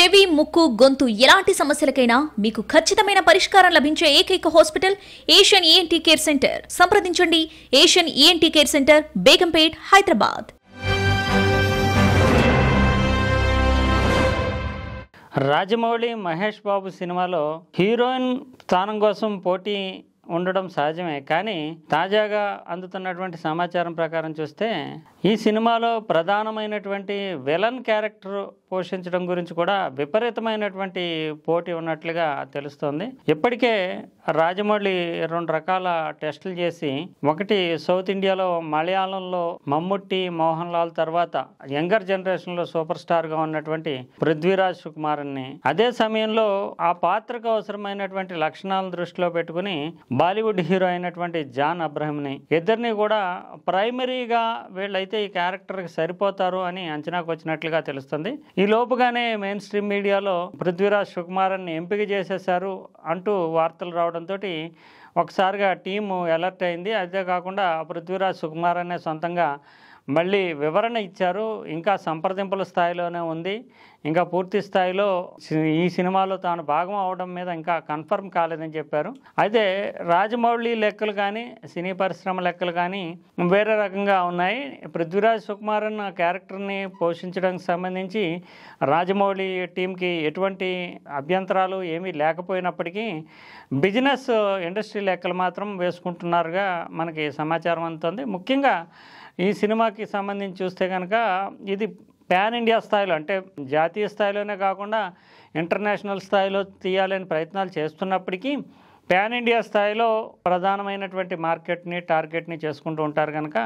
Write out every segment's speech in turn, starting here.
చెవి, ముక్కు, గొంతు ఎలాంటి సమస్యలకైనా మీకు ఖచ్చితమైన పరిష్కారం లభించే ఏకైక hospital Asian ENT care center. సంప్రదించండి Asian ENT care center, Begumpet, Hyderabad. Rajamouli Mahesh Babu సినిమాలో హీరోయిన్ స్థానం కోసం పోటీ ఉండడం సహజమే. కానీ తాజాగా అందుతున్నటువంటి సమాచారం ప్రకారం చూస్తే ఈ సినిమాలో ప్రధానమైనటువంటి విలన్ క్యారెక్టర్ పోషించడం గురించి కూడా విపరీతమైనటువంటి పోటీ ఉన్నట్లుగా తెలుస్తోంది. ఇప్పటికే రాజమౌళి 2 రకాల టెస్టులు చేసి, ఒకటి సౌత్ ఇండియాలో మలయాళంలో మమ్ముట్టి, మోహన్ లాల్ తర్వాత యంగర్ జనరేషన్లో సూపర్ స్టార్గా ఉన్నటువంటి పృథ్వీరాజ్ సుకుమారన్ని, అదే సమయంలో ఆ పాత్రకు అవసరమైనటువంటి లక్షణాలను దృష్టిలో పెట్టుకుని బాలీవుడ్ హీరో అయినటువంటి జాన్ అబ్రహంని, ఇద్దరిని కూడా ప్రైమరీగా వీళ్ళైతే ఈ క్యారెక్టర్కి సరిపోతారు అని అంచనాకు వచ్చినట్లుగా తెలుస్తుంది. ఈ లోపుగానే మెయిన్ స్ట్రీమ్ మీడియాలో పృథ్వీరాజ్ సుకుమారన్ని ఎంపిక చేసేశారు అంటూ వార్తలు రావడంతో ఒకసారిగా టీము అలర్ట్ అయింది. అదే కాకుండా పృథ్వీరాజ్ సుకుమారన్నే సొంతంగా మళ్ళీ వివరణ ఇచ్చారు. ఇంకా సంప్రదింపుల స్థాయిలోనే ఉంది, ఇంకా పూర్తి స్థాయిలో ఈ సినిమాలో తాను భాగం అవడం మీద ఇంకా కన్ఫర్మ్ కాలేదని చెప్పారు. అయితే రాజమౌళి లెక్కలు కానీ సినీ పరిశ్రమ లెక్కలు కానీ వేరే రకంగా ఉన్నాయి. పృథ్వీరాజ్ సుకుమారన్ క్యారెక్టర్ని పోషించడానికి సంబంధించి రాజమౌళి టీంకి ఎటువంటి అభ్యంతరాలు ఏమీ లేకపోయినప్పటికీ బిజినెస్ ఇండస్ట్రీ లెక్కలు మాత్రం వేసుకుంటున్నారుగా మనకి సమాచారం అందుతుంది. ముఖ్యంగా ఈ సినిమాకి సంబంధించి చూస్తే కనుక ఇది పాన్ ఇండియా స్థాయిలో, అంటే జాతీయ స్థాయిలోనే కాకుండా ఇంటర్నేషనల్ స్థాయిలో తీయాలని ప్రయత్నాలు చేస్తున్నప్పటికీ పాన్ ఇండియా స్థాయిలో ప్రధానమైనటువంటి మార్కెట్ని టార్గెట్ని చేసుకుంటూ ఉంటారు కనుక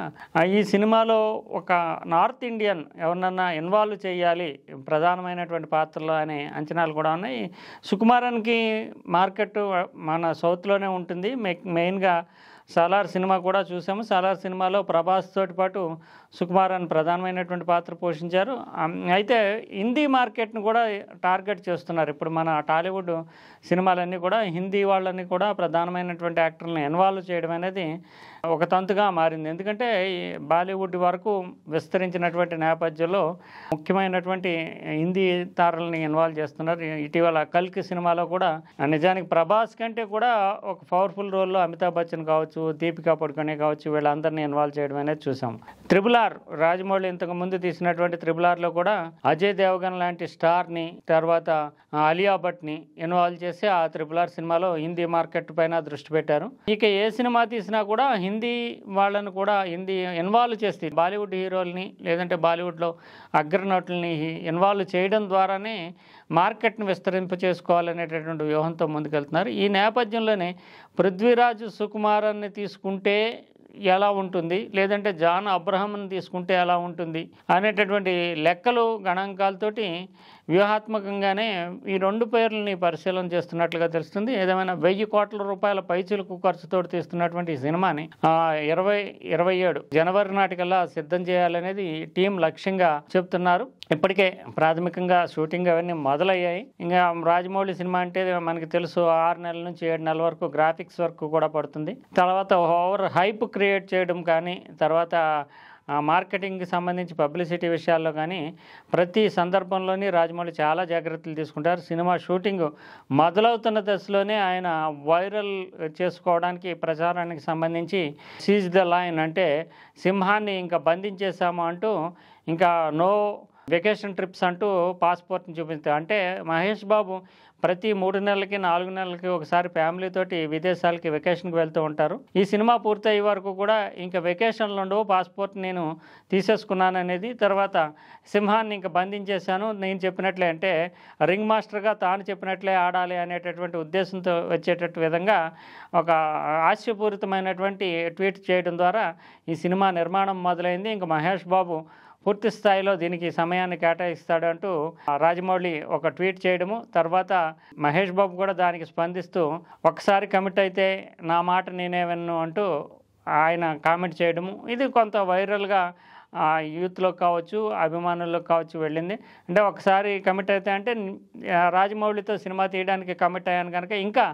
ఈ సినిమాలో ఒక నార్త్ ఇండియన్ ఎవరినన్నా ఇన్వాల్వ్ చేయాలి ప్రధానమైనటువంటి పాత్రలో అనే అంచనాలు కూడా ఉన్నాయి. సుకుమారన్కి మార్కెట్ మన సౌత్లోనే ఉంటుంది. మెయిన్గా సాలార్ సినిమా కూడా చూసాము. సాలార్ సినిమాలో ప్రభాస్ తోటి పాటు సుకుమారన్ ప్రధానమైనటువంటి పాత్ర పోషించారు. అయితే హిందీ మార్కెట్ను కూడా టార్గెట్ చేస్తున్నారు. ఇప్పుడు మన టాలీవుడ్ సినిమాలన్నీ కూడా హిందీ వాళ్ళని కూడా ప్రధానమైనటువంటి యాక్టర్లను ఇన్వాల్వ్ చేయడం అనేది ఒక తంతుగా మారింది. ఎందుకంటే బాలీవుడ్ వరకు విస్తరించినటువంటి నేపథ్యంలో ముఖ్యమైనటువంటి హిందీ తారల్ని ఇన్వాల్వ్ చేస్తున్నారు. ఇటీవల కల్కి సినిమాలో కూడా నిజానికి ప్రభాస్ కంటే కూడా ఒక పవర్ఫుల్ రోల్లో అమితాబ్ బచ్చన్ కావచ్చు, దీపికా పడుకొనే కావచ్చు, వీళ్ళందరినీ ఇన్వాల్వ్ చేయడం అనేది చూసాం. RRR రాజమౌళి ఇంతకు ముందు తీసినటువంటి RRRలో కూడా అజయ్ దేవగన్ లాంటి స్టార్ని, తర్వాత అలియా భట్ని ఇన్వాల్వ్ చేసి ఆ RRR సినిమాలో హిందీ మార్కెట్ పైన దృష్టి పెట్టారు. ఇక ఏ సినిమా తీసినా కూడా హిందీ వాళ్ళను కూడా హిందీ ఇన్వాల్వ్ చేస్తే బాలీవుడ్ హీరోల్ని లేదంటే బాలీవుడ్లో అగ్రనటుల్ని ఇన్వాల్వ్ చేయడం ద్వారానే మార్కెట్ని విస్తరింప చేసుకోవాలనేటటువంటి వ్యూహంతో ముందుకెళ్తున్నారు. ఈ నేపథ్యంలోనే పృథ్వీరాజ్ సుకుమారన్ని తీసుకుంటే ఎలా ఉంటుంది, లేదంటే జాన్ అబ్రహంని తీసుకుంటే ఎలా ఉంటుంది అనేటటువంటి లెక్కలు గణాంకాలతోటి వ్యూహాత్మకంగానే ఈ 2 పేర్లని పరిశీలన చేస్తున్నట్లుగా తెలుస్తుంది. ఏదేమైనా 1000 కోట్ల రూపాయల పైచిలుకు ఖర్చుతో తీస్తున్నటువంటి ఈ సినిమాని 2027 జనవరి నాటికల్లా సిద్ధం చేయాలనేది టీం లక్ష్యంగా చెప్తున్నారు. ఇప్పటికే ప్రాథమికంగా షూటింగ్ అవన్నీ మొదలయ్యాయి. ఇంకా రాజమౌళి సినిమా అంటే మనకి తెలుసు 6 నెలల నుంచి 7 నెలల వరకు గ్రాఫిక్స్ వర్క్ కూడా పడుతుంది. తర్వాత ఓవర్ హైప్ క్రియేట్ చేయడం కానీ, తర్వాత మార్కెటింగ్కి సంబంధించి పబ్లిసిటీ విషయాల్లో కానీ ప్రతి సందర్భంలోని రాజమౌళి చాలా జాగ్రత్తలు తీసుకుంటారు. సినిమా షూటింగ్ మొదలవుతున్న దశలోనే ఆయన వైరల్ చేసుకోవడానికి ప్రచారానికి సంబంధించి సీజ్ ద లైన్, అంటే సింహాన్ని ఇంకా బంధించేసాము అంటూ ఇంకా నో వెకేషన్ ట్రిప్స్ అంటూ పాస్పోర్ట్ని చూపిస్తారు. అంటే మహేష్ బాబు ప్రతి 3 నెలలకి 4 నెలలకి ఒకసారి ఫ్యామిలీతోటి విదేశాలకి వెకేషన్కి వెళ్తూ ఉంటారు. ఈ సినిమా పూర్తయ్యే వరకు కూడా ఇంకా వెకేషన్లు ఉండవు, పాస్పోర్ట్ నేను తీసేసుకున్నాను అనేది, తర్వాత సింహాన్ని ఇంకా బంధించేశాను, నేను చెప్పినట్లే అంటే రింగ్ మాస్టర్గా తాను చెప్పినట్లే ఆడాలి అనేటటువంటి ఉద్దేశంతో వచ్చేటట్టు విధంగా ఒక హాస్యపూరితమైనటువంటి ట్వీట్ చేయడం ద్వారా ఈ సినిమా నిర్మాణం మొదలైంది. ఇంకా మహేష్ బాబు పూర్తి స్థాయిలో దీనికి సమయాన్ని కేటాయిస్తాడంటూ రాజమౌళి ఒక ట్వీట్ చేయడము, తర్వాత మహేష్ బాబు కూడా దానికి స్పందిస్తూ ఒకసారి కమిట్ అయితే నా మాట నేనే విన్ను అంటూ ఆయన కామెంట్ చేయడము, ఇది కొంత వైరల్గా యూత్లో కావచ్చు, అభిమానుల్లో కావచ్చు వెళ్ళింది. అంటే ఒకసారి కమిట్ అయితే అంటే రాజమౌళితో సినిమా తీయడానికి కమిట్ అయ్యాను కనుక ఇంకా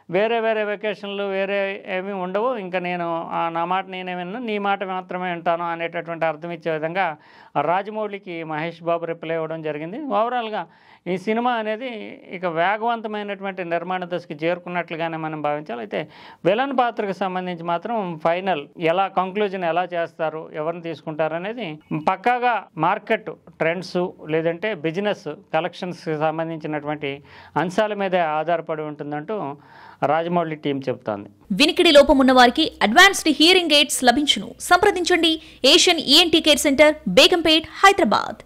వేరే వేరే వెకేషన్లు వేరే ఏమీ ఉండవు, ఇంకా నేను నా మాట నేనే విన్నా, నీ మాట మాత్రమే వింటాను అనేటటువంటి అర్థం ఇచ్చే విధంగా రాజమౌళికి మహేష్ బాబు రిప్లై ఇవ్వడం జరిగింది. ఓవరాల్గా ఈ సినిమా అనేది ఇక వేగవంతమైనటువంటి నిర్మాణ దశకి చేరుకున్నట్లుగానే మనం భావించాలి. అయితే విలన్ పాత్రకు సంబంధించి మాత్రం ఫైనల్ ఎలా కంక్లూజన్ ఎలా చేస్తారు, ఎవరిని తీసుకుంటారు అనేది పక్కాగా మార్కెట్ ట్రెండ్స్ లేదంటే బిజినెస్ కలెక్షన్స్కి సంబంధించినటువంటి అంశాల మీదే ఆధారపడి ఉంటుందంటూ రాజమౌళి టీం చెబుతోంది. వినికిడి లోపం ఉన్న వారికి అడ్వాన్స్డ్ హియరింగ్ ఎయిడ్స్ లభించును. సంప్రదించండి Asian ENT care center, Begumpet, Hyderabad.